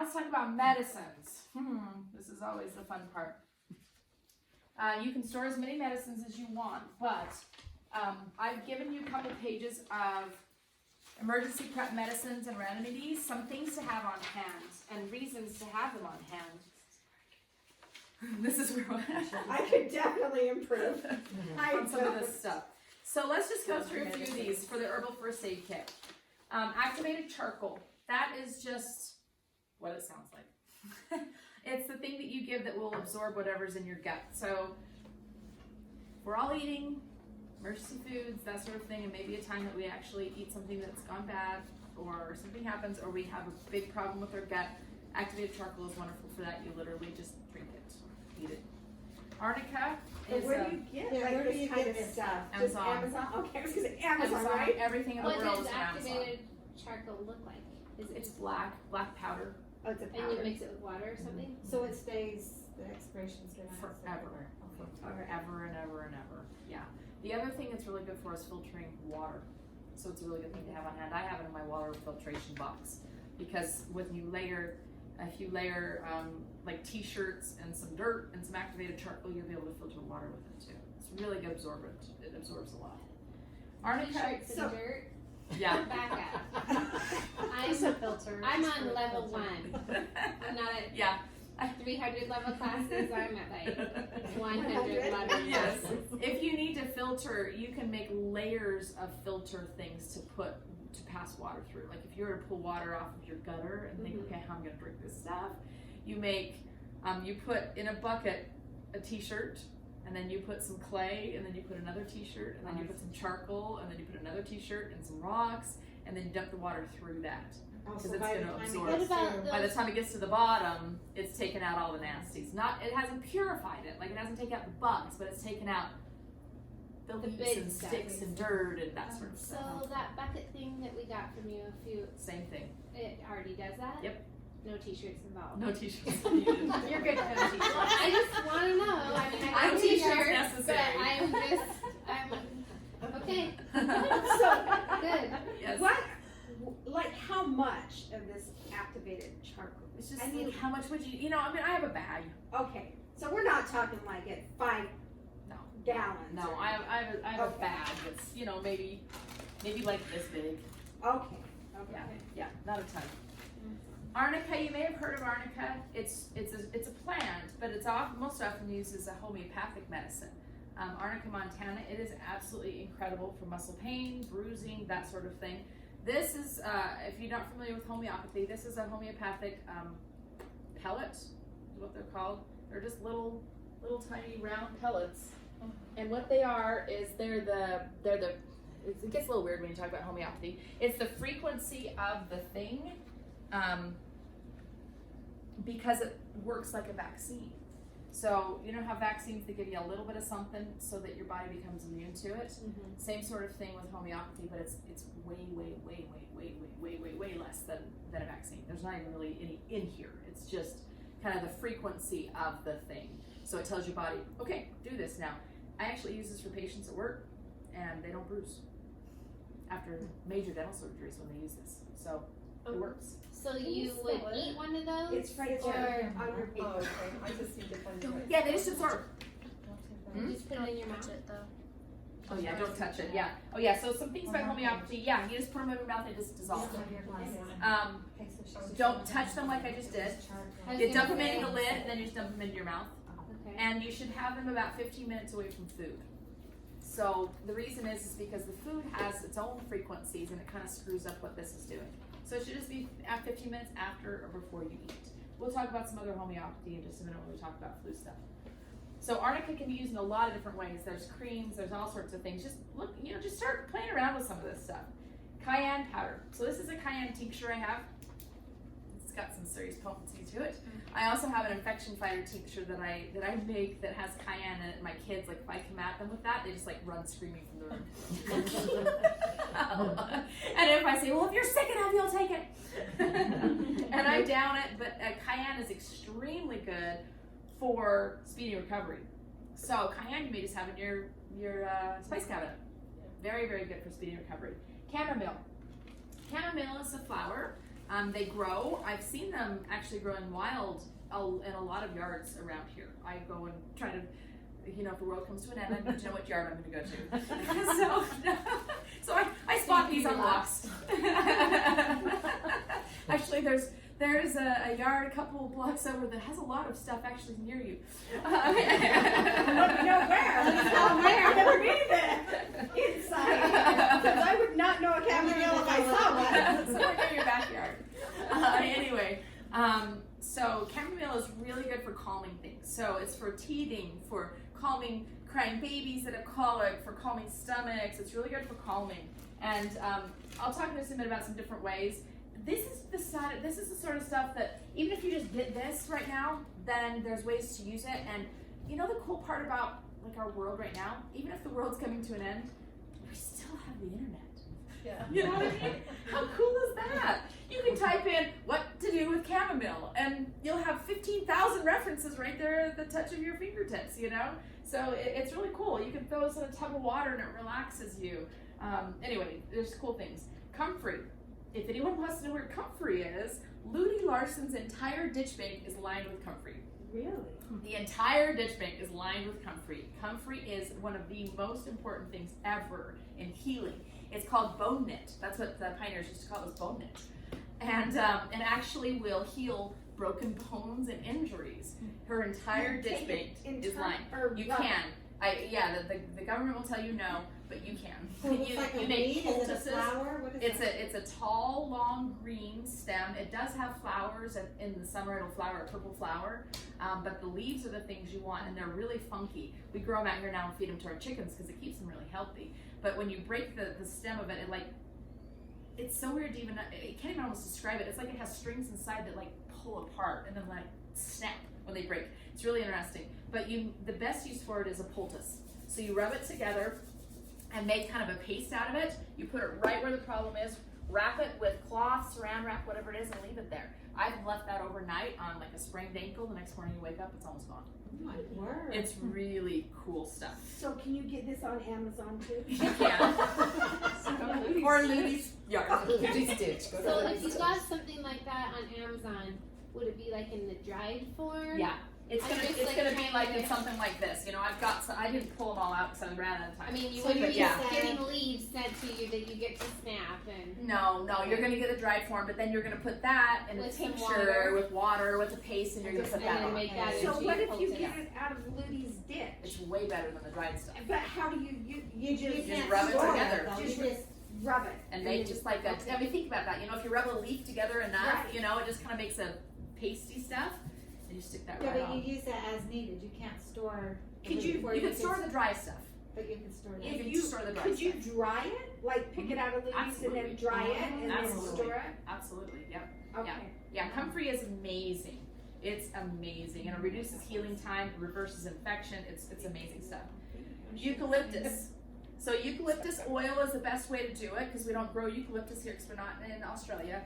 Let's talk about medicines. This is always the fun part. You can store as many medicines as you want, but I've given you a couple pages of emergency prep medicines and remedies, some things to have on hand, and reasons to have them on hand. This is where I could definitely improve on some of this stuff. So let's just go through a few of these for the herbal first aid kit. Activated charcoal. That is just what it sounds like. It's the thing that you give that will absorb whatever's in your gut. So we're all eating emergency foods, that sort of thing, and maybe a time that we actually eat something that's gone bad, or something happens, or we have a big problem with our gut. Activated charcoal is wonderful for that. You literally just drink it, eat it. Arnica is where do you get where do you this kind get of this? stuff? Amazon. Just Amazon? Okay, I was gonna say Amazon, right? Everything in the What world does is from Amazon. activated charcoal look like? Is it It's black powder. Oh, it's a and you powder. mix it with water or something? So it stays, the expiration's gonna last Forever. Okay. Forever and ever and ever. Yeah. The other thing it's really good for is filtering water. So it's a really good thing to have on hand. I have it in my water filtration box because if you layer like t-shirts and some dirt and some activated charcoal, you'll be able to filter water with it too. It's really good absorbent. It absorbs a lot. Arnica. T-shirts and dirt. Yeah. Back up. It's a filter. I'm It's on for a level filter. 1. I'm not at Yeah. 300 level classes. I'm at like 100 level. Yes. If you need to filter, you can make layers of filter things to pass water through. Like if you were to pull water off of your gutter and think, okay, how am I going to drink this stuff? You make, you put in a bucket a t-shirt, and then you put some clay, and then you put another t-shirt, and then you put some charcoal, and then you put another t-shirt and some rocks, and then you dump the water through that. Also, it's by the gonna time it absorb. gets What about through- the- By the time it gets to the bottom, it's taken out all the nasties. It hasn't purified it, like it hasn't taken out the bugs, but it's taken out the The leaves big and stuff. sticks and dirt and that sort of So stuff. that bucket thing that we got from you Same thing. it already does that? Yep. No t-shirts involved. No t-shirts needed. You're good for no t-shirts. Well, I just want to know. I mean, I No got t-shirts t-shirts, but necessary. I'm okay. So, Good. Yes. what, like how much of this activated charcoal? It's just I mean, like, how much would you, I mean, I have a bag. okay, so we're not talking like at 5 No. gallons. No, or- I have a Okay. bag that's, maybe like this big. Okay, Yeah, okay. yeah, not a ton. Arnica, you may have heard of arnica. It's a plant, but it's most often used as a homeopathic medicine. Arnica montana, it is absolutely incredible for muscle pain, bruising, that sort of thing. This is, if you're not familiar with homeopathy, this is a homeopathic pellet, is what they're called. They're just little tiny round pellets. And what they are is it gets a little weird when you talk about homeopathy. It's the frequency of the thing, because it works like a vaccine. So you know how vaccines, they give you a little bit of something so that your body becomes immune to it? Same sort of thing with homeopathy, but it's way less than a vaccine. There's not even really any in here. It's just kind of the frequency of the thing. So it tells your body, okay, do this now. I actually use this for patients at work, and they don't bruise after major dental surgeries when they use this. So it works. So you would eat one of those? It's right Or there on your Oh, paper. okay, I just need to find it. Yeah, they just absorb. you just put it in your mouth? Oh yeah, don't touch it. Yeah. Oh yeah. So some things about homeopathy. Yeah, you just put them in your mouth and just dissolve them. Don't touch them like I just did. I was You gonna dump them say- into the lid, and then you just dump them into your mouth. Okay. And you should have them about 15 minutes away from food. So the reason is because the food has its own frequencies, and it kind of screws up what this is doing. So it should just be at 15 minutes after or before you eat. We'll talk about some other homeopathy in just a minute when we talk about flu stuff. So arnica can be used in a lot of different ways. There's creams, there's all sorts of things. Just look, just start playing around with some of this stuff. Cayenne powder. So this is a cayenne tincture I have. It's got some serious potency to it. I also have an infection fighter tincture that I make that has cayenne in it. My kids, like if I come at them with that, they just like run screaming from the room. And if I say, well, if you're sick enough, you'll take it. And I down it, but cayenne is extremely good for speedy recovery. So cayenne you may just have in your spice cabinet. Very, very good for speedy recovery. Chamomile. Chamomile is a flower They grow. I've seen them actually growing wild in a lot of yards around here. I go and try to, if the world comes to an end, I need to know what yard I'm going to go to. so I spot these on walks. Actually, there's a yard a couple blocks over that has a lot of stuff actually near you. Let me know where. Let me know where. I've never been there. Inside. Because I would not know a chamomile if I saw one. Somewhere near your backyard. Anyway, so chamomile is really good for calming things. So it's for teething, for calming crying babies that have colic, for calming stomachs. It's really good for calming. And I'll talk in just a minute about some different ways. This is the sort of stuff that even if you just get this right now, then there's ways to use it. And the cool part about like our world right now, even if the world's coming to an end, we still have the internet. Yeah. You know what I mean? How cool is that? You can type in what to do with chamomile, and you'll have 15,000 references right there at the touch of your fingertips. So it's really cool. You can throw this in a tub of water and it relaxes you. Anyway, there's cool things. Comfrey. If anyone wants to know where comfrey is, Ludi Larson's entire ditch bank is lined with comfrey. Really? The entire ditch bank is lined with comfrey. Comfrey is one of the most important things ever in healing. It's called bone knit. That's what the pioneers used to call it, was bone knit. And actually will heal broken bones and injuries. Her entire ditch bank is lined. You can. The government will tell you no, but you can. So it's like a weed, is it a flower? What is it? It's a tall, long green stem. It does have flowers. In the summer, it'll flower a purple flower. But the leaves are the things you want, and they're really funky. We grow them out here now and feed them to our chickens because it keeps them really healthy. But when you break the stem of it, it's so weird to even, I can't even almost describe it. It's like it has strings inside that pull apart and then snap when they break. It's really interesting. But the best use for it is a poultice. So you rub it together and make kind of a paste out of it. You put it right where the problem is, wrap it with cloth, saran wrap, whatever it is, and leave it there. I've left that overnight on a sprained ankle. The next morning you wake up, it's almost gone. My word. It's really cool stuff. So can you get this on Amazon too? You can. Or Ludi's yard. Ludi's ditch. Go to So Ludi's if you ditch. got something like that on Amazon, would it be in the dried form? Yeah. It's I'm gonna just, be trying like to- in something like this. I didn't pull them all out because I ran out of time. I mean, you So wouldn't you're be just getting leaves sent to you that you get to snap and. No, you're gonna get a dried form, but then you're gonna put that in a With some tincture with water, with a paste, and you're gonna put that and on. make that So into what your if you poultice. get it out of Ludi's ditch? It's way better than the dried stuff. But how do you You just can't rub it store together. though. Just You just rub it? And make just like that. I mean, think about that. If you rub a leaf together enough, Right. it just kind of makes a pasty stuff, and you stick that yeah, right but on. you use that as needed. You can't store. Could you- before You can store the dry stuff. But you can store You that. can you store the dry Could you stuff. dry it? Pick it out of Ludi's and Absolutely. then dry it and then Absolutely. store it? Absolutely, yep. Okay. Yeah, comfrey is amazing. It's amazing, and it reduces healing time, reverses infection. It's amazing stuff. Eucalyptus. So eucalyptus oil is the best way to do it because we don't grow eucalyptus here because we're not in Australia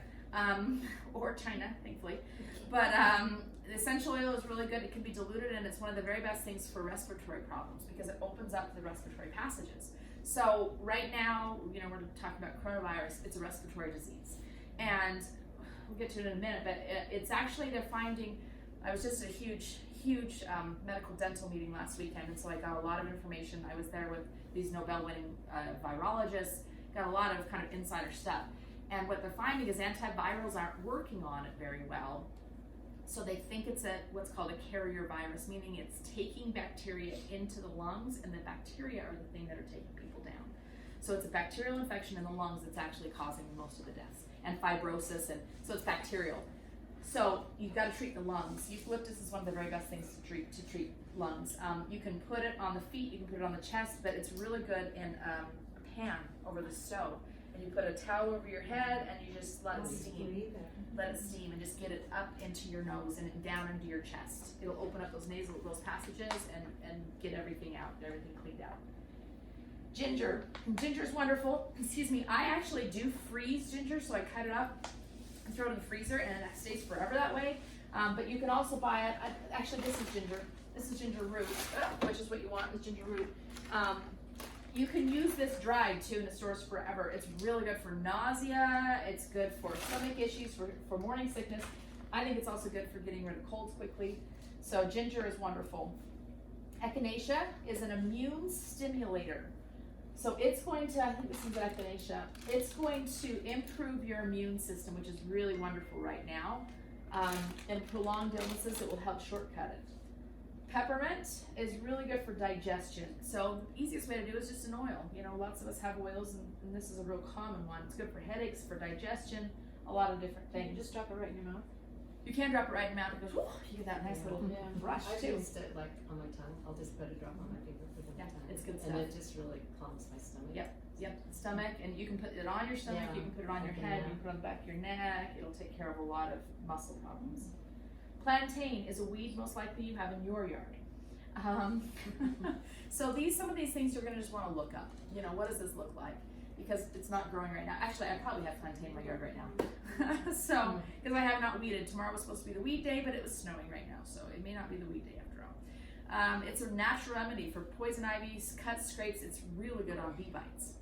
or China, thankfully. But the essential oil is really good. It can be diluted, and it's one of the very best things for respiratory problems because it opens up the respiratory passages. So right now, we're talking about coronavirus. It's a respiratory disease, and we'll get to it in a minute. But it's actually they're finding. I was just at a huge medical dental meeting last weekend, and so I got a lot of information. I was there with these Nobel-winning virologists, got a lot of kind of insider stuff. And what they're finding is antivirals aren't working on it very well. So they think it's what's called a carrier virus, meaning it's taking bacteria into the lungs, and the bacteria are the thing that are taking people down. So it's a bacterial infection in the lungs that's actually causing most of the deaths, and fibrosis, and so it's bacterial. So you've got to treat the lungs. Eucalyptus is one of the very best things to treat lungs. You can put it on the feet, you can put it on the chest, but it's really good in a pan over the stove. And you put a towel over your head and you just let it steam. Let it steam and just get it up into your nose and down into your chest. It'll open up those passages and get everything out, get everything cleaned out. Ginger. Ginger's wonderful. Excuse me, I actually do freeze ginger, so I cut it up and throw it in the freezer, and it stays forever that way. But you can also buy it. Actually, this is ginger. This is ginger root, which is what you want, is ginger root. You can use this dried too, and it stores forever. It's really good for nausea. It's good for stomach issues, for morning sickness. I think it's also good for getting rid of colds quickly. So ginger is wonderful. Echinacea is an immune stimulator. So it's going to, I think this is echinacea, it's going to improve your immune system, which is really wonderful right now. And prolonged illnesses, it will help shortcut it. Peppermint is really good for digestion. So the easiest way to do it is just an oil. You know, lots of us have oils, and this is a real common one. It's good for headaches, for digestion, a lot of different things. Just drop it right in your mouth. You can drop it right in your mouth. It goes, whoo, you get that nice little rush I've too. used it like on my tongue. I'll just put a drop on my finger, put it on my tongue. It's good And stuff. it just really calms my stomach. Yep. Stomach, and you can put it on your stomach, Yeah. you can put it on your Okay, head, yeah. you can put it on the back of your neck. It'll take care of a lot of muscle problems. Plantain is a weed most likely you have in your yard. So some of these things you're gonna just wanna look up. You know, what does this look like? Because it's not growing right now. Actually, I probably have plantain in my yard right now. So, because I have not weeded. Tomorrow was supposed to be the weed day, but it was snowing right now, so it may not be the weed day after all. It's a natural remedy for poison ivies, cuts, scrapes. It's really good on bee bites.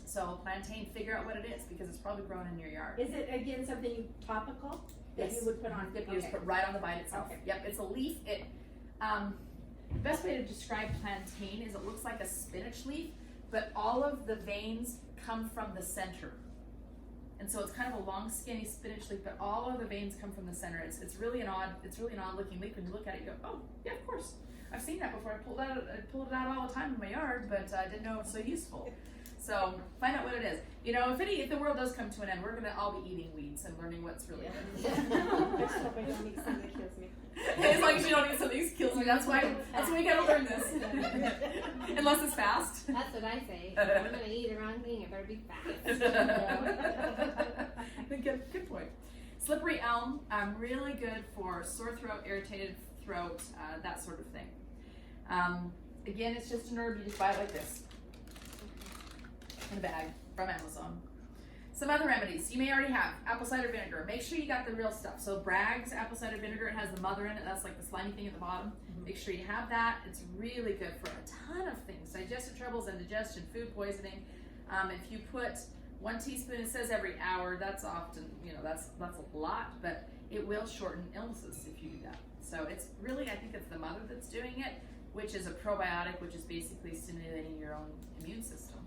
So plantain, figure out what it is because it's probably grown in your yard. Is it again something topical that you would put on? Yep, you just put right on the bite itself. Okay. Yep, it's a leaf. The best way to describe plantain is it looks like a spinach leaf, but all of the veins come from the center. And so it's kind of a long, skinny spinach leaf, but all of the veins come from the center. It's really an odd looking leaf. When you look at it, you go, oh, yeah, of course. I've seen that before. I pulled it out all the time in my yard, but I didn't know it was so useful. So find out what it is. You know, if the world does come to an end, we're gonna all be eating weeds and learning what's really good. I just hope I don't eat something that kills me. As long as you don't eat something that kills me, that's why you gotta learn this. Unless it's fast. That's what I say. If I'm gonna eat the wrong thing, it better be fast. Good point. Slippery elm, really good for sore throat, irritated throat, that sort of thing. Again, it's just an herb. You just buy it like this in a bag from Amazon. Some other remedies you may already have. Apple cider vinegar. Make sure you got the real stuff. So Bragg's apple cider vinegar, it has the mother in it. That's like the slimy thing at the bottom. Make sure you have that. It's really good for a ton of things. Digestive troubles, indigestion, food poisoning. If you put 1 teaspoon, it says every hour. That's often, that's a lot, but it will shorten illnesses if you do that. So it's really, I think it's the mother that's doing it, which is a probiotic, which is basically stimulating your own immune system.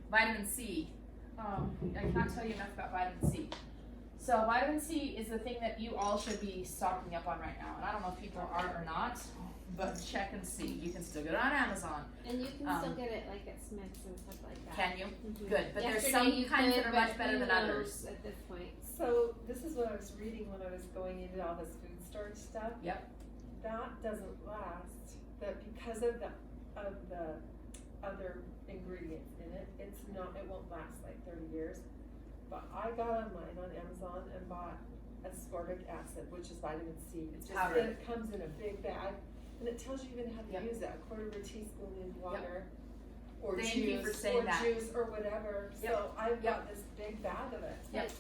Vitamin C. I cannot tell you enough about vitamin C. So vitamin C is the thing that you all should be stocking up on right now. And I don't know if people are or not, but check and see. You can still get it on Amazon. And you can still get it like at Smith's and stuff like that. Can you? Mhm. Good. But there's Yesterday some you kinds could, that are but much better who than knows others. at this point. So this is what I was reading when I was going into all this food storage stuff. Yep. That doesn't last. That because of the other ingredients in it, it won't last like 30 years. But I got online on Amazon and bought ascorbic acid, which is vitamin C. It's just powdered. it comes in a big bag, and it tells you even how to Yep. use it. 1/4 teaspoon in water. Or Thank juice, you for saying or that. juice, or whatever. Yep. So I've Yep. got this big bag of it. Yep.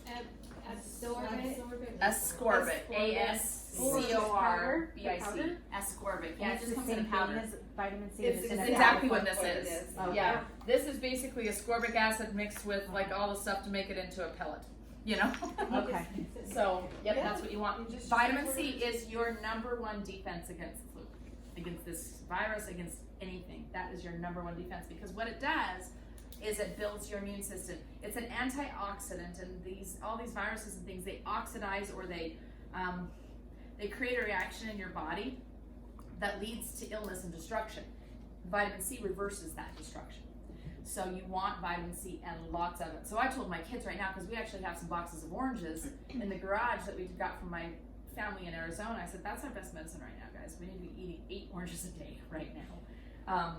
Ascorbic. Ascorbic. ASCORBIC. Ascorbic. Yeah, it just comes in a powder. Vitamin C. It's just in a exactly bag. what this is. Okay. Yeah, this is basically ascorbic acid mixed with like all the stuff to make it into a pellet. Okay. So, yep, Yeah. that's what you want. You just Vitamin use C it. is your #1 defense against the flu, against this virus, against anything. That is your #1 defense because what it does is it builds your immune system. It's an antioxidant, and all these viruses and things, they oxidize or they create a reaction in your body that leads to illness and destruction. Vitamin C reverses that destruction. So you want vitamin C and lots of it. So I told my kids right now, because we actually have some boxes of oranges in the garage that we got from my family in Arizona. I said, that's our best medicine right now, guys. We need to be eating 8 oranges a day right now.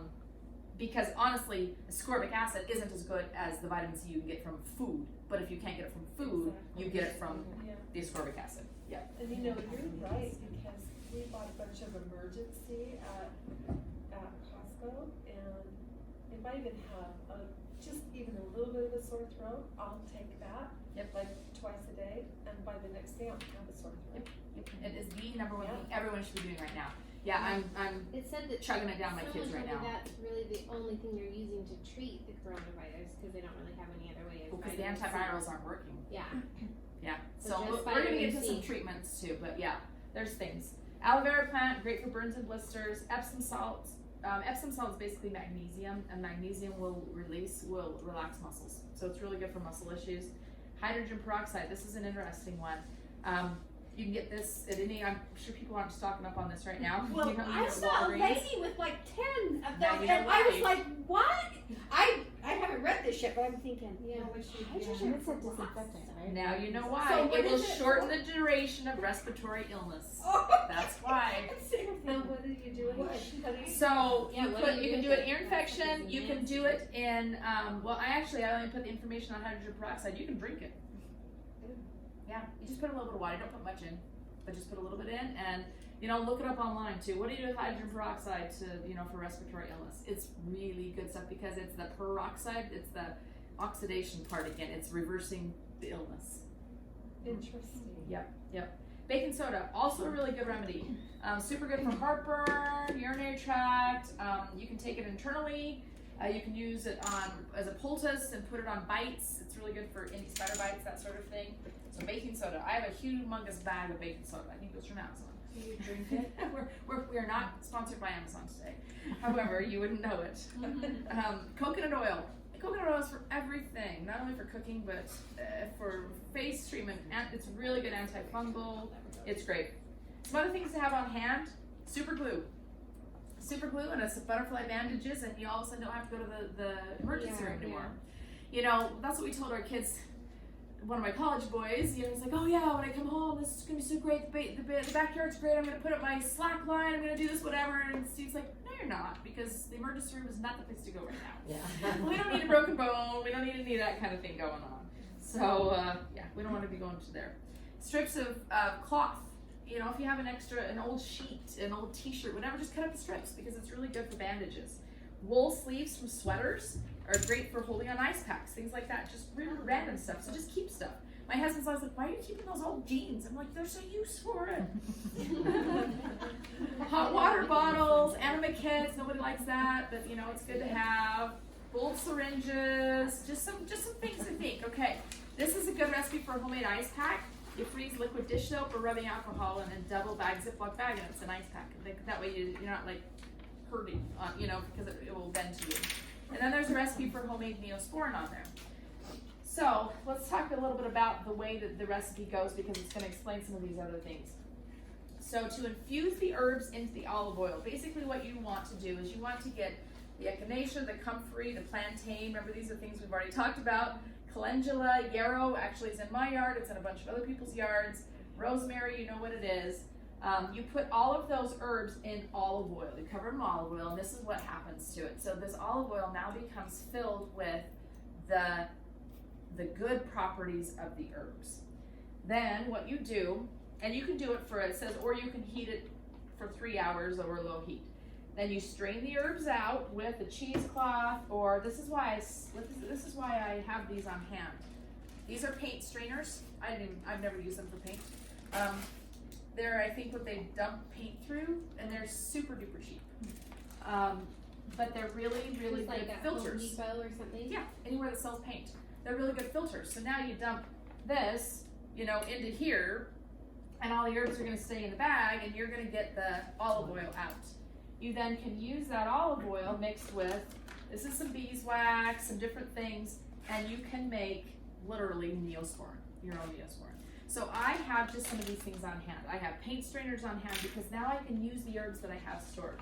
Because honestly, ascorbic acid isn't as good as the vitamin C you can get from food. But if you can't get it from food, you get it from Yeah. the ascorbic acid. Yeah. And you're right, because we bought a bunch of emergency at Costco, and if I even have just even a little bit of a sore throat, I'll take that. Yep. Like twice a day, and by the next day I'll have a sore throat. It is the #1 thing everyone should be doing right now. Yeah, I'm It said that chugging it down my kids someone right told me now. that's really the only thing you're using to treat the coronavirus because they don't really have any other way of Because the vitamin C. antivirals aren't working. Yeah. Yeah, So so just we're gonna vitamin get to some C. treatments too, but yeah, there's things. Aloe vera plant, great for burns and blisters. Epsom salt. Epsom salt is basically magnesium, and magnesium will relax muscles. So it's really good for muscle issues. Hydrogen peroxide, this is an interesting one. You can get this at any, I'm sure people aren't stocking up on this right now. Well, You know, I at saw a Walgreens. lady with like 10 of Now those, you know and I was why. like, what? I haven't read this yet, but I'm thinking, Yeah, what she, hydrogen it's a disinfectant, right? Now you know why. So what it will is it shorten for? the duration of respiratory illness. oh, That's why. I'm sitting Now, there what are you doing? What? So Yeah, you what put do you you can do do it with ear it? infection. That's You can do it in well, I only put the information on hydrogen peroxide. You can drink it. Yeah, you just put a little bit of water. Don't put much in, but just put a little bit in, and look it up online too. What do you do with hydrogen peroxide to for respiratory illness? It's really good stuff because it's the peroxide. It's the oxidation part again. It's reversing the illness. Interesting. Baking soda, also a really good remedy. Super good for heartburn, urinary tract. You can take it internally. You can use it as a poultice and put it on bites. It's really good for any spider bites, that sort of thing. So baking soda. I have a humongous bag of baking soda. I think it was from Amazon. So you drink it. We are not sponsored by Amazon today. However, you wouldn't know it. Coconut oil. Coconut oil is for everything, not only for cooking, but for face treatment. And it's really good antifungal. It's great. Some other things to have on hand: super glue. Super glue and it's butterfly bandages, and you all of a sudden don't have to go to the emergency room anymore. That's what we told our kids. One of my college boys, he's like, oh yeah, when I come home, this is gonna be so great. The backyard's great. I'm gonna put up my slack line. I'm gonna do this, whatever. And Steve's like, no, you're not, because the emergency room is not the place to go right now. Yeah. We don't need a broken bone. We don't need any of that kind of thing going on. So we don't want to be going to there. Strips of cloth. If you have an old sheet, an old T-shirt, whatever, just cut up the strips because it's really good for bandages. Wool sleeves from sweaters are great for holding on ice packs, things like that. Just really random stuff. So just keep stuff. My husband's always like, why are you keeping those old jeans? I'm like, there's a use for it. Hot water bottles, enema kits. Nobody likes that, but it's good to have. Full syringes. Just some things to think. Okay, this is a good recipe for a homemade ice pack. You freeze liquid dish soap or rubbing alcohol in a double bag, Ziploc bag, and it's an ice pack. That way you're not like hurting, because it will bend to you. And then there's a recipe for homemade Neosporin on there. So let's talk a little bit about the way that the recipe goes because it's going to explain some of these other things. So to infuse the herbs into the olive oil, basically what you want to do is you want to get the echinacea, the comfrey, the plantain. Remember, these are things we've already talked about. Calendula, yarrow actually is in my yard. It's in a bunch of other people's yards. Rosemary, you know what it is. You put all of those herbs in olive oil. You cover them in olive oil, and this is what happens to it. So this olive oil now becomes filled with the good properties of the herbs. Then what you do, and you can do it it says, or you can heat it for 3 hours over low heat. Then you strain the herbs out with a cheesecloth, or this is why I have these on hand. These are paint strainers. I've never used them for paint. They're, I think, what they dump paint through, and they're super duper cheap. But they're really, really Just good like at filters. Home Depot or something. Yeah, anywhere that sells paint. They're really good filters. So now you dump this, into here, and all the herbs are going to stay in the bag, and you're going to get the olive oil out. You then can use that olive oil mixed with, this is some beeswax, some different things, and you can make literally Neosporin, your own Neosporin. So I have just some of these things on hand. I have paint strainers on hand because now I can use the herbs that I have stored.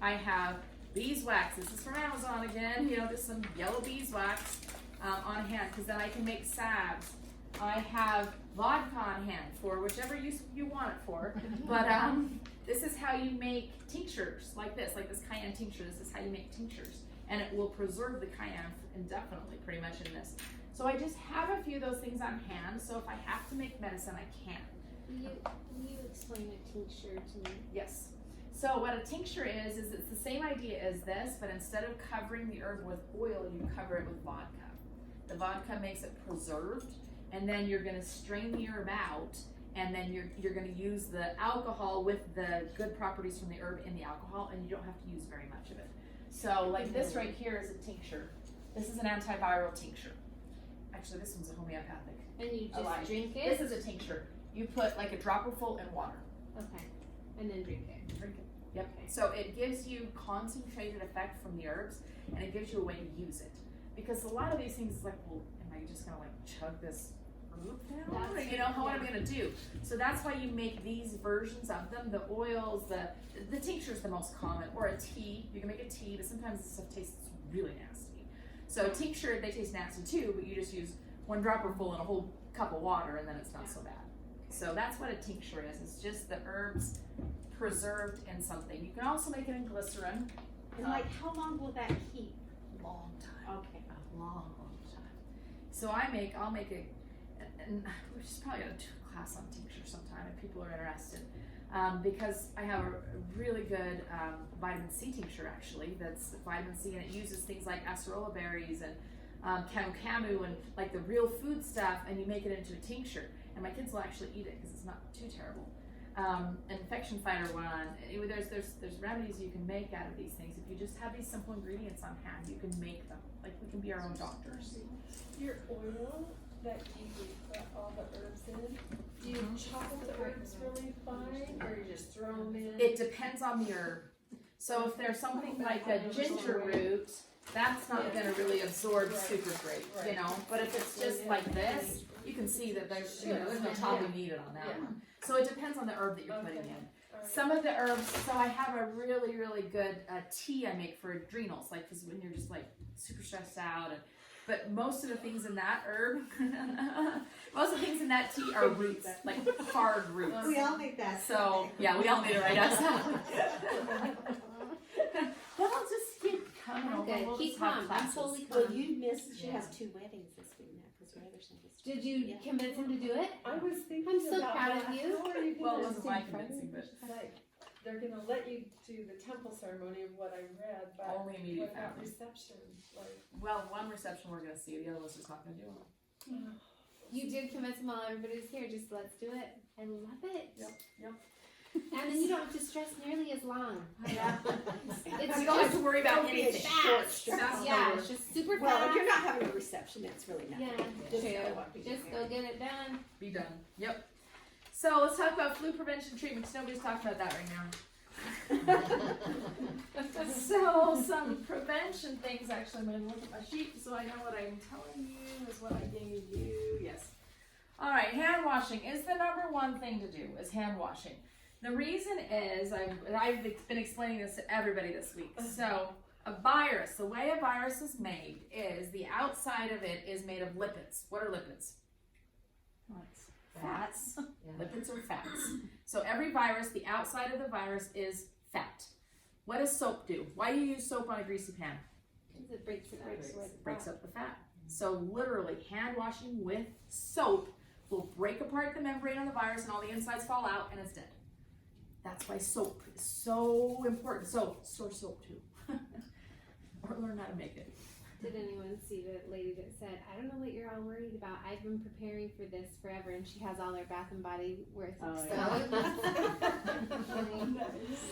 I have beeswax. This is from Amazon again. Just some yellow beeswax on hand because then I can make salves. I have vodka on hand for whichever use you want it for. But this is how you make tinctures like this cayenne tincture. This is how you make tinctures. And it will preserve the cayenne indefinitely, pretty much in this. So I just have a few of those things on hand, so if I have to make medicine, I can. Will you explain a tincture to me? Yes. So what a tincture is it's the same idea as this, but instead of covering the herb with oil, you cover it with vodka. The vodka makes it preserved, and then you're going to strain the herb out, and then you're going to use the alcohol with the good properties from the herb in the alcohol, and you don't have to use very much of it. So like this right here is a tincture. This is an antiviral tincture. Actually, this one's a homeopathic. And you just Alive. drink This it? is a tincture. You put like a dropper full in water. Okay. And then drink it. Drink it. Yep. So it gives you concentrated effect from the herbs, and it gives you a way to use it. Because a lot of these things is like, well, am I just gonna like chug this herb down? That's- You know, what am I gonna do? So that's why you make these versions of them. The oils, the tincture is the most common, or a tea. You can make a tea, but sometimes this stuff tastes really nasty. So tincture, they taste nasty too, but you just use one dropper full in a whole cup of water, and then it's not so bad. So that's what a tincture is. It's just the herbs preserved in something. You can also make it in glycerin. And like, how long will that keep? Long time. Okay. A long time. So I'll make it, and we're just probably gonna do a class on tincture sometime if people are interested. Because I have a really good vitamin C tincture actually, that's vitamin C, and it uses things like acerola berries and camu and like the real food stuff, and you make it into a tincture. And my kids will actually eat it because it's not too terrible. Infection fighter one. Anyway, there's remedies you can make out of these things. If you just have these simple ingredients on hand, you can make them. Like we can be our own doctors. Your oil that you put all the herbs in, do you chop the herbs really fine, or you just throw them in? It depends on the herb. So if there's something like a ginger root, that's not going to really absorb super great, you know. But if it's just like this, you can see that there's no topping needed on that one. So it depends on the herb that you're putting in. Some of the herbs, so I have a really, really good tea I make for adrenals, like because when you're just like super stressed out. But most of the things in that herb, most of the things in that tea are roots, like hard roots. We all make that. So yeah, we all made it right outside. Well, I'll just keep coming over. Good. We'll Keep just have calm. I'm classes. totally Well, calm. you missed, she has 2 weddings this week now, because her other son is. Did you convince him to do it? I was thinking I'm so about proud that. of you. How are you Well, it gonna wasn't my convincing, but like, they're gonna let you do the temple ceremony of what I read, but only immediate what about family. reception? Like, Well, one reception we're gonna see, the other one's just not gonna do it. You did convince him while everybody's here. Just let's do it. I love it. Yep. And then you don't have to stress nearly as long. Yeah. It's You don't have to worry about Don't be a anything. short fast. stress. Yeah, it's just super Well, fast. if you're not having a reception, it's really not. Yeah, Just true. go up to Just your go get it done. Be done. Yep. So let's talk about flu prevention treatments. Nobody's talking about that right now. So some prevention things. Actually, I'm going to look at my sheet so I know what I'm telling you is what I gave you. Yes. All right. Hand washing is the number one thing to do. Is hand washing. The reason is I've been explaining this to everybody this week. So a virus, the way a virus is made is the outside of it is made of lipids. What are lipids? Fats. Yeah. Lipids are fats. So every virus, the outside of the virus is fat. What does soap do? Why do you use soap on a greasy pan? Because it breaks it up. Breaks up the fat. So literally, hand washing with soap will break apart the membrane on the virus and all the insides fall out and it's dead. That's why soap is so important. So store soap too. Or learn how to make it. Did anyone see the lady that said, I don't know what you're all worried about. I've been preparing for this forever, and she has all her Bath and Body worth of soap.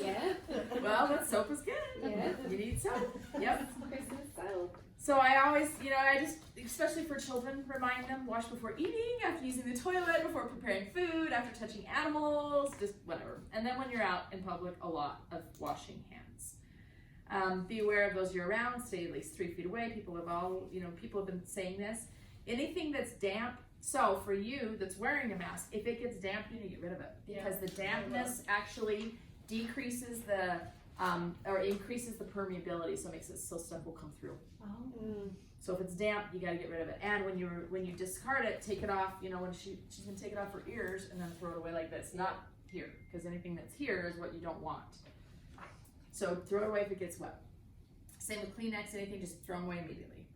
Yep. Well, that soap is good. Yep. You need soap. Yep. Christmas soap. So I always, I just, especially for children, remind them, wash before eating, after using the toilet, before preparing food, after touching animals, just whatever. And then when you're out in public, a lot of washing hands. Be aware of those year round, stay at least 3 feet away. People have been saying this. Anything that's damp, so for you that's wearing a mask, if it gets damp, you need to get rid of it. Because the dampness actually decreases or increases the permeability, so it makes it so stuff will come through. So if it's damp, you got to get rid of it. And when you discard it, take it off. When she's gonna take it off her ears and then throw it away like this, not here, because anything that's here is what you don't want. So throw it away if it gets wet. Same with Kleenex, anything, just throw them away immediately.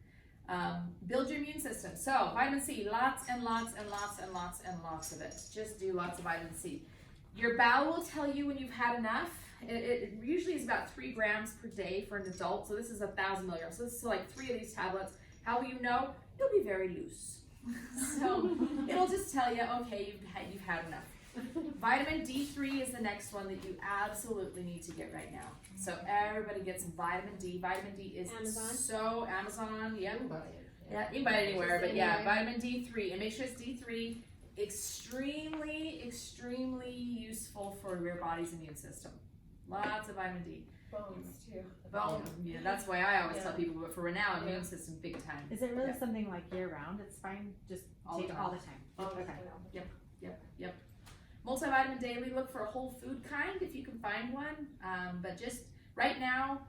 Build your immune system. So vitamin C, lots and lots and lots and lots and lots of it. Just do lots of vitamin C. Your bowel will tell you when you've had enough. It usually is about 3 grams per day for an adult. So this is 1,000 milligrams. So this is like 3 of these tablets. How will you know? You'll be very loose. So it'll just tell you, okay, you've had enough. Vitamin D3 is the next one that you absolutely need to get right now. So everybody gets vitamin D. Vitamin D is Amazon? Amazon, yep. You can buy it. Yeah, you can buy it anywhere, but yeah, Anywhere. vitamin D3, and make sure it's D3. Extremely, extremely useful for your body's immune system. Lots of vitamin D. Bones too. Bone, yeah, that's why I always Yeah. tell people, but for now, immune system, big time. Is it really Yeah. something like year round? It's fine, just All take the it time. all the time. Okay. Yep. Multivitamin daily, look for a whole food kind if you can find one. But just right now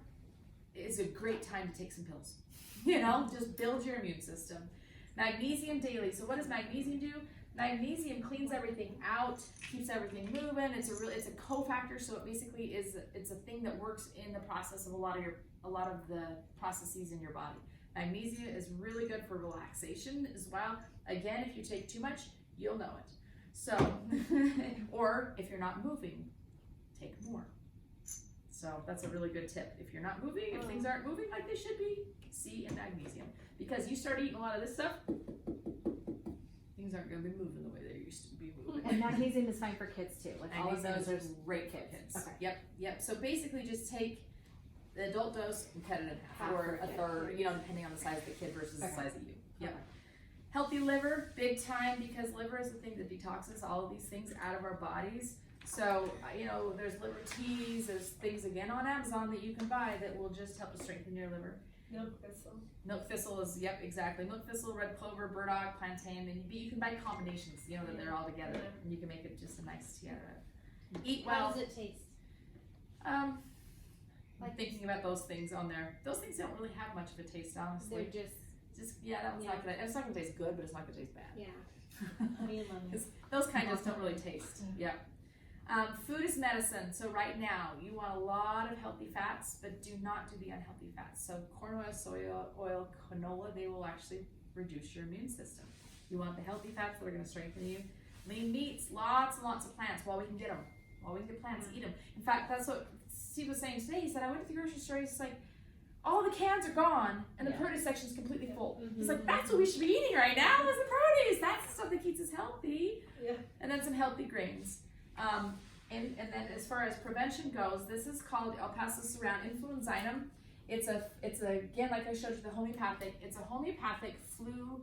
is a great time to take some pills. You know, just build your immune system. Magnesium daily. So what does magnesium do? Magnesium cleans everything out, keeps everything moving. It's a cofactor, so it basically it's a thing that works in the process of a lot of the processes in your body. Magnesium is really good for relaxation as well. Again, if you take too much, you'll know it. So, or if you're not moving, take more. So that's a really good tip. If you're not moving, if things aren't moving like they should be, C and magnesium. Because you start eating a lot of this stuff, things aren't going to be moving the way they used to be moving. And magnesium is fine for kids too. Like all of Magnesium those is are great for kids. Okay. Yep. So basically just take the adult dose and cut it in half, Half or for a kid. third, you know, depending on the size of the kid versus the Okay. size of you. Yep. Okay. Healthy liver, big time, because liver is the thing that detoxes all of these things out of our bodies. So, you know, there's liver teas, there's things again on Amazon that you can buy that will just help to strengthen your liver. Milk thistle. Milk thistle is, yep, exactly. Milk thistle, red clover, burdock, plantain, and you can buy combinations, you know, that they're all together, and you can make it just a nice tea out of it. Eat How well. does it taste? Like thinking about those things on there. Those things don't really have much of a taste, They're honestly. just, Yeah, that one's not gonna. It's not gonna taste good, but it's not gonna taste bad. yeah. Honey and lemon. Those kind just don't really taste. Yeah. Food is medicine. So right now, you want a lot of healthy fats, but do not do the unhealthy fats. So corn oil, soy oil, canola, they will actually reduce your immune system. You want the healthy fats that are going to strengthen you. Lean meats, lots and lots of plants while we can get them. While we can get plants, eat them. In fact, that's what Steve was saying today. He said, I went to the grocery store, he's like, all the cans are gone and the produce section is completely full. He's like, that's what we should be eating right now is the produce. That's the stuff that keeps us healthy. Yeah. And then some healthy grains. And then as far as prevention goes, this is called, I'll pass this around, influenzinum. It's again, like I showed you, the homeopathic. It's a homeopathic flu.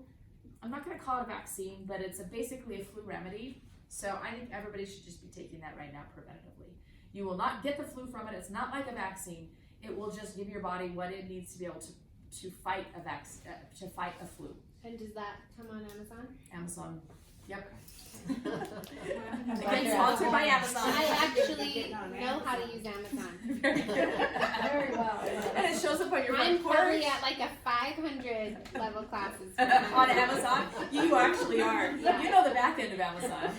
I'm not going to call it a vaccine, but it's basically a flu remedy. So I think everybody should just be taking that right now preventatively. You will not get the flu from it. It's not like a vaccine. It will just give your body what it needs to be able to fight a flu. And does that come on Amazon? Amazon. Yep. Again, Again, sponsored by Amazon. I actually know how to use Amazon. Very good. Very well. And it shows up on your I'm front porch. probably at like a 500 level classes. On Amazon. You actually are. Yeah. You know the back end of Amazon.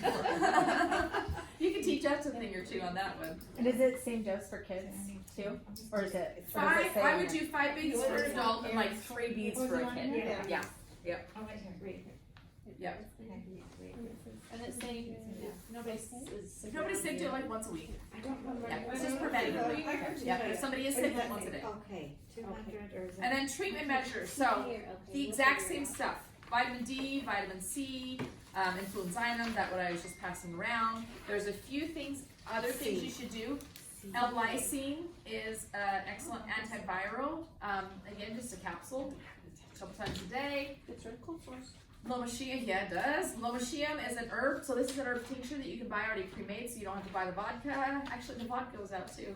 You can teach us a thing or two on that one. And is it same dose for kids too? Or is it? or does it say I on would there? do 5 beads for an adult and like 3 beads for a kid. Yeah. Yeah. Oh, right here, right here. Yep. And it's saying Nobody's. Nobody's sick, do it like once a week. I don't remember. Yeah, it's just preventatively. Yeah, if somebody is sick, once a day. Okay, 200 or is it? And then treatment measures. So the exact same stuff. Vitamin D, vitamin C, influenzinum, that's what I was just passing around. There's a few things, other things you should do. L-lysine is an excellent antiviral. Again, just a capsule, a couple times a day. It's really cool for us. Lomatium, yeah, it does. Lomatium is an herb, so this is an herb tincture that you can buy already pre-made, so you don't have to buy the vodka. Actually, the vodka was out too.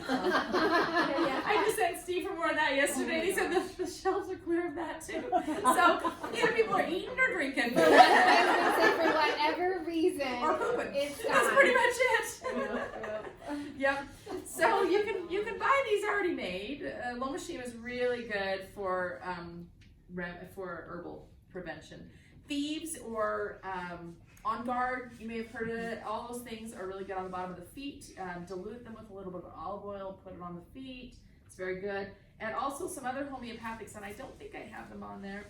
I just sent Steve for more of that yesterday, and he said the shelves are clear of that too. So either people are eating or drinking. I was gonna say for whatever reason, Or pooping. it's That's gone. pretty much it. Yep. So you can buy these already made. Lomatium is really good for herbal prevention. Thieves or On Guard, you may have heard of it. All those things are really good on the bottom of the feet. Dilute them with a little bit of olive oil, put it on the feet. It's very good. And also some other homeopathics, and I don't think I have them on there.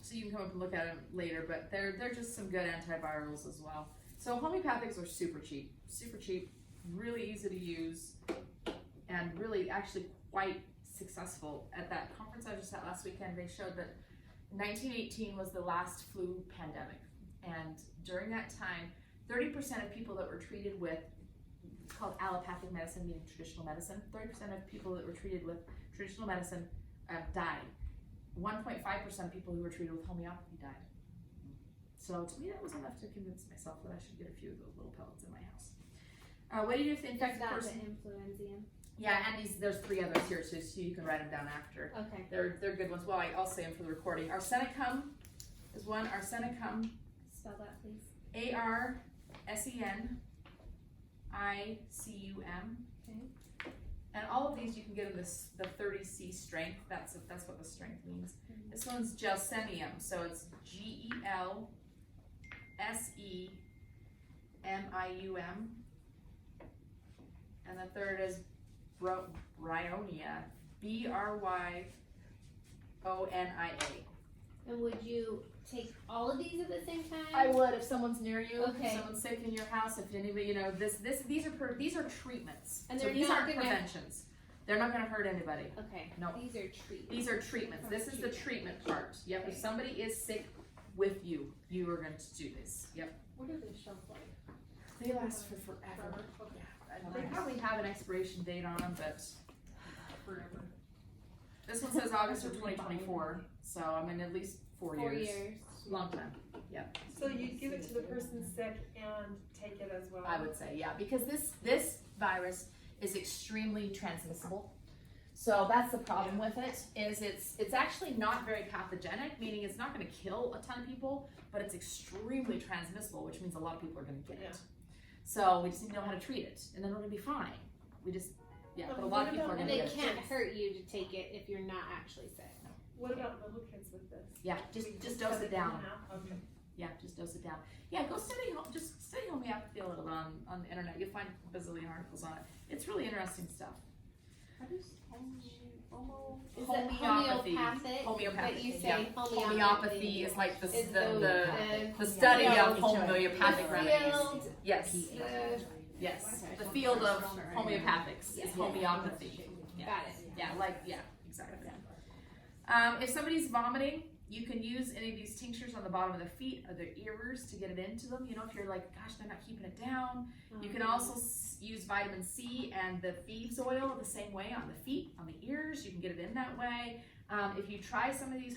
So you can come up and look at them later, but they're just some good antivirals as well. So homeopathics are super cheap, really easy to use, and really actually quite successful. At that conference I was just at last weekend, they showed that 1918 was the last flu pandemic, and during that time, 30% of people that were treated with, it's called allopathic medicine, meaning traditional medicine, 30% of people that were treated with traditional medicine died. 1.5% of people who were treated with homeopathy died. So to me, that was enough to convince myself that I should get a few of those little pellets in my house. What do you do if the infected Is that person? the influenza? Yeah, and there's 3 others here too, so you can write them down after. Okay. They're good ones. Well, I'll say them for the recording. Arsenicum is one. Arsenicum, Spell that, please. ARSENICUM. Okay. And all of these you can get in this the 30C strength. That's what the strength means. This one's Gelsemium, so it's GELSEMIUM. And the third is Bryonia, BRYONIA. And would you take all of these at the same time? I would if someone's near you, Okay. if someone's sick in your house, if anybody, these are treatments. And So they're these not aren't gonna- preventions. They're not going to hurt anybody. Okay. No. These are treatments. These are treatments. This is the treatment part. Yep. If somebody is sick with you, you are going to do this. Yep. What are the shelf life? They last for forever. Yeah. They probably have an expiration date on them, but Forever. this one says August of 2024. So I mean, at least 4 4 years. years. Long time. So you give it to the person sick and take it as well? I would say, yeah, because this virus is extremely transmissible. So that's the problem with it, is it's actually not very pathogenic, meaning it's not gonna kill a ton of people, but it's extremely transmissible, which means a lot of people are gonna get it. So we just need to know how to treat it, and then we're gonna be fine. We just, but a lot of people are And gonna it get it. can't hurt you to take it if you're not actually sick. What about little kids with this? Yeah, just dose cut it down. in half? Okay. Yeah, just dose it down. Yeah, go study homeopathy a little on the internet. You'll find a bazillion articles on it. It's really interesting stuff. Is it Homeopathy. homeopathic? Homeopathic. But you say Yeah. Homeopathy is like the Is the study Yeah. of homeopathic the remedies. field, Yes, the- yes. The field of homeopathics is Yes. homeopathy. Yeah. Got it. Yeah, exactly. If somebody's vomiting, you can use any of these tinctures on the bottom of their feet or their ears to get it into them. You know, if you're like, gosh, they're not keeping it down. You can also use vitamin C and the thieves oil the same way on the feet, on the ears. You can get it in that way. If you try some of these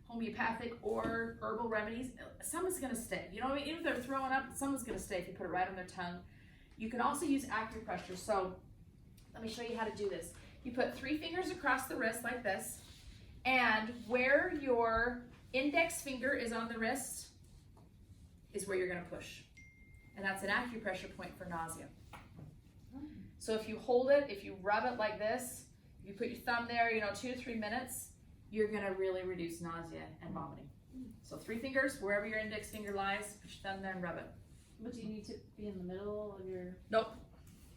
homeopathic or herbal remedies, someone's gonna stay. You know what I mean? Even if they're throwing up, someone's gonna stay if you put it right on their tongue. You can also use acupressure. So let me show you how to do this. You put 3 fingers across the wrist like this, and where your index finger is on the wrist is where you're gonna push. And that's an acupressure point for nausea. So if you hold it, if you rub it like this, if you put your thumb there, 2 to 3 minutes, you're gonna really reduce nausea and vomiting. So 3 fingers, wherever your index finger lies, put your thumb there and rub it. But do you need to be in the middle of your? Nope.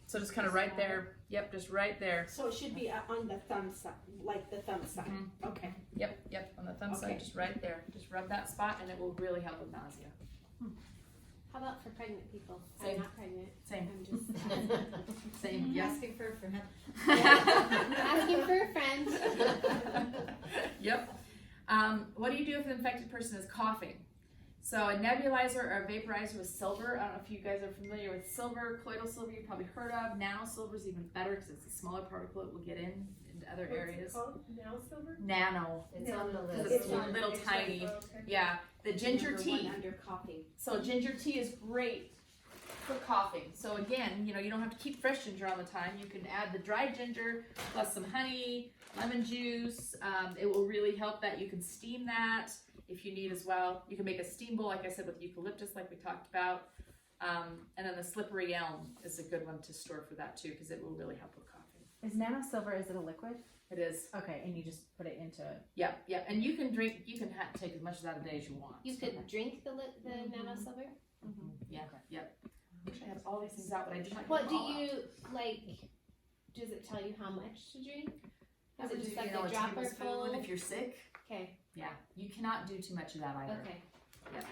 So just kind of right there. Yep, just right there. So it should be on the thumb side, like the thumb side. Mhm. Okay. Yep, on the thumb Okay. side, just right there. Just rub that spot and it will really help with nausea. How about for pregnant people? Same. I'm not pregnant. Same, I'm just same, yes. Asking for a friend. asking for a friend. Yep. What do you do if an infected person is coughing? So a nebulizer or a vaporizer with silver. I don't know if you guys are familiar with silver. Colloidal silver you've probably heard of. Nano silver is even better because it's a smaller particle. It will get into other areas. What's it called? Now silver? Nano. It's on the Because list. it's little tiny. Okay. Yeah. The ginger Number tea. 1 under coffee. So ginger tea is great for coughing. So again, you don't have to keep fresh ginger all the time. You can add the dried ginger plus some honey, lemon juice. It will really help that. You can steam that if you need as well. You can make a steam bowl, like I said, with eucalyptus, like we talked about. And then the slippery elm is a good one to store for that too, because it will really help with coughing. Is nano silver, is it a liquid? It is. Okay, and you just put it into. Yeah. And you can drink, take as much of that a day as you want. You could drink the nano silver. Yeah. I have all these things out, but I did not. What get do them all out. you like? Does it tell you how much to drink? That Is it would just do, like a a dropper tablespoon full? if you're sick. Okay. Yeah, you cannot do too much of that either. Okay. Okay.